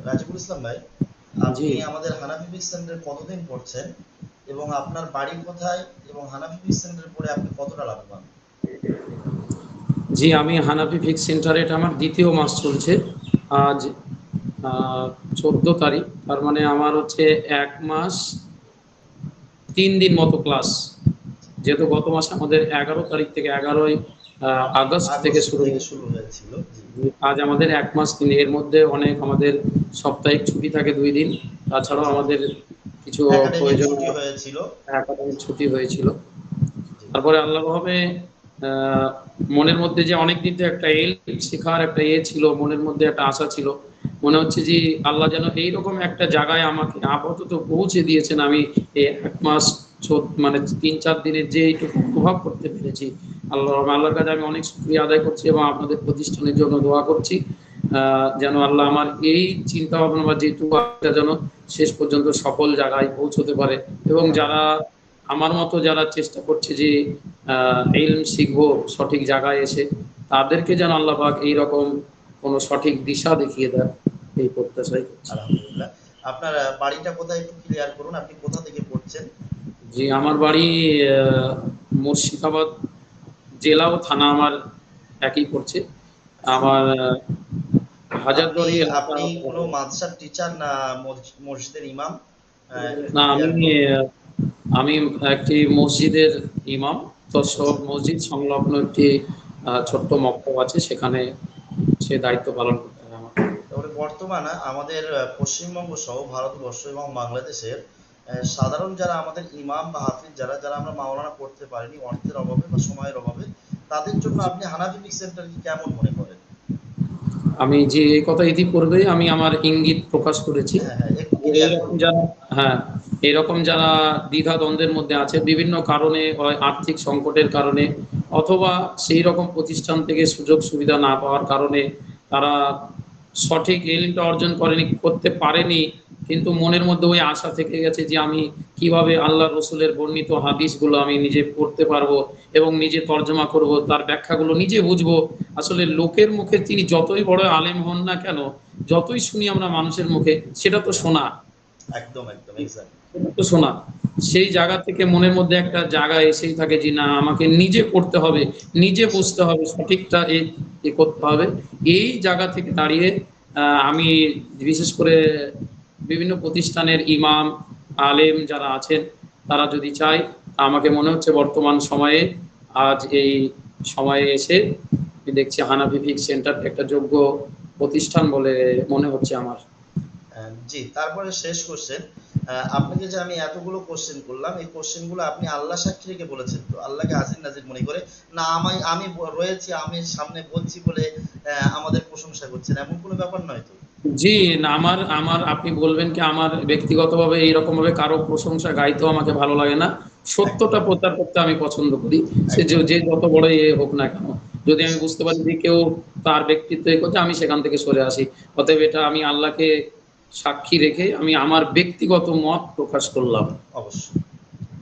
রাজিবুল ইসলাম ভাই, জি। আপনি আমাদের হানাফি ফিকহ সেন্টারে কতদিন পড়ছেন এবং আপনার বাড়ি কোথায় এবং হানাফি ফিকহ সেন্টারে পড়ে আপনি কতটা লাভবান? জি, আমি হানাফি ফিক্স সেন্টারে, এটা আমার দ্বিতীয় মাস চলছে। আজ 14 তারিখ, তার মানে আমার হচ্ছে 1 মাস 3 দিন মতো ক্লাস। যেহেতু গত মাসে আমাদের 11 তারিখ থেকে 11ই আগস্ট থেকে আগস্ট শুরু থেকে হয়েছে। শুরু হয়েছিল, জি। আজ আমাদের 1 মাস 3 দিন, এর মধ্যে অনেক আমাদের সাপ্তাহিক ছুটি থাকে 2 দিন। তাছাড়াও জি, আমাদের কিছু একাডেমিক প্রয়োজন ছুটি হয়েছিল। একাডেমিক ছুটি হয়েছিল। জি। তারপরে আল্লাহভাবে মনের মধ্যে যে অনেক দিন থেকে একটা শেখার একটা ছিল, মনের মধ্যে একটা আশা ছিল। মনে হচ্ছে যে আল্লাহ যেন এইরকম একটা জায়গায় আমাকে আপাতত পৌঁছে দিয়েছেন। আমি এই 1 মাস মানে 3-4 দিনের যে এইটুকু অনুভব করতে পেরেছি, আল্লাহর কাছে আমি অনেক শুকরিয়া আদায় করছি এবং আপনাদের প্রতিষ্ঠানের জন্য দোয়া করছি যেন আল্লাহ আমার এই চিন্তা ভাবনা বা যেটুকু যেন শেষ পর্যন্ত সকল জায়গায় পৌঁছতে পারে। এবং আমিন। যারা আমার মতো যারা চেষ্টা করছে যে ইলম শিখবো সঠিক জায়গায় এসে, তাদেরকে যেন আল্লাহ পাক এইরকম কোনো সঠিক দিশা দেখিয়ে দেয়, এই প্রত্যাশাই করছি। আলহামদুলিল্লাহ। আপনার বাড়িটা কোথায় একটু ক্লিয়ার করুন, আপনি কোথা থেকে পড়ছেন? জি, আমার বাড়ি মুর্শিদাবাদ, জেলা ও থানা আমার একই পড়ছে। আমার আপনি হাজারদুয়ারি এলাকা। আপনি কোনো মাদ্রাসার টিচার না মসজিদের ইমাম? একটু না, ক্লিয়ার করুন। আমি একটি মসজিদের ইমাম। জি। তোর মসজিদ সংলগ্ন একটি ছোট্ট মক্তব আছে, সেখানে সে দায়িত্ব পালন করতে হয় আমার। তারপরে বর্তমানে আমাদের পশ্চিমবঙ্গ সহ ভারতবর্ষ এবং বাংলাদেশের সাধারণ যারা আমাদের ইমাম বা হাফিজ, যারা যারা আমরা মাওলানা পড়তে পারিনি অর্থের অভাবে বা সময়ের অভাবে, তাদের জন্য আপনি হানাফি ফিকহ সেন্টার কি কেমন মনে করেন? আমি যে এই কথা ইতিপূর্বে আমি আমার ইঙ্গিত প্রকাশ করেছি হ্যাঁ, হ্যাঁ, একটু যে ক্লিয়ার এইরকম করুন। যারা, হ্যাঁ, এরকম যারা দ্বিধা দ্বন্দ্বের মধ্যে আছে বিভিন্ন কারণে, হয় আর্থিক সংকটের কারণে অথবা সেই রকম প্রতিষ্ঠান থেকে সুযোগ সুবিধা না পাওয়ার কারণে তারা সঠিক এলিমটা অর্জন করতে পারেনি, কিন্তু মনের মধ্যে ওই আশা থেকে গেছে যে আমি কিভাবে আল্লাহ রসুলের বর্ণিত হাদিসগুলো আমি নিজে পড়তে পারবো এবং নিজে তর্জমা করব, তার ব্যাখ্যাগুলো নিজে বুঝবো। আসলে লোকের মুখে তিনি যতই বড় আলেম হন না কেন, যতই শুনি আমরা মানুষের মুখে, সেটা তো শোনা, একদম একদম এক্স্যাক্ট। সেটা তো শোনা। সেই জায়গা থেকে মনের মধ্যে একটা জায়গা এসেই থাকে যে না, আমাকে নিজে পড়তে হবে, নিজে বুঝতে ইনশাআল্লাহ। হবে, সঠিকটা করতে হবে। এই জায়গা থেকে দাঁড়িয়ে আমি বিশেষ করে বিভিন্ন প্রতিষ্ঠানের ইমাম আলেম যারা আছেন, তারা যদি চায়, আমাকে মনে হচ্ছে বর্তমান সময়ে আজ এই সময়ে এসে আমি দেখছি হানাফি ফিকহ সেন্টার একটা যোগ্য প্রতিষ্ঠান বলে মনে হচ্ছে আমার। জি, তারপরে শেষ কোশ্চেন। আপনাকে যে আমি এতগুলো কোশ্চেন করলাম, এই কোশ্চেন গুলো আপনি আল্লাহ সাক্ষী রেখে বলেছেন তো? আল্লাহকে হাজির নাজির মনে করে? না আমি রয়েছি, আমি সামনে বলছি বলে আমাদের প্রশংসা করছেন, এমন কোনো ব্যাপার নয় তো? জি, না, আমার আমার আপনি বলবেন কি, আমার ব্যক্তিগতভাবে এইরকম ভাবে কারো প্রশংসা গাইতেও আমাকে ভালো লাগে না। একদম সত্যটা প্রচার করতে আমি পছন্দ করি। সে যে একদম। যে যত বড় হোক না কেন, যদি আমি বুঝতে পারি ইনশাআল্লাহ। যে কেউ তার ব্যক্তিত্ব করছে, আমি সেখান থেকে সরে আসি। অতএব এটা আমি আল্লাহকে সাক্ষী রেখে আমি আমার ব্যক্তিগত মত প্রকাশ করলাম। অবশ্যই।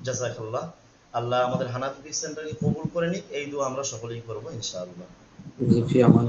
জাযাকাল্লাহ। আল্লাহ আমাদের হানাফি ফিকহ সেন্টারকে কবুল করে নিক, এই দোয়া আমরা সকলেই করবো ইনশাআল্লাহ। জি, ফি আমান।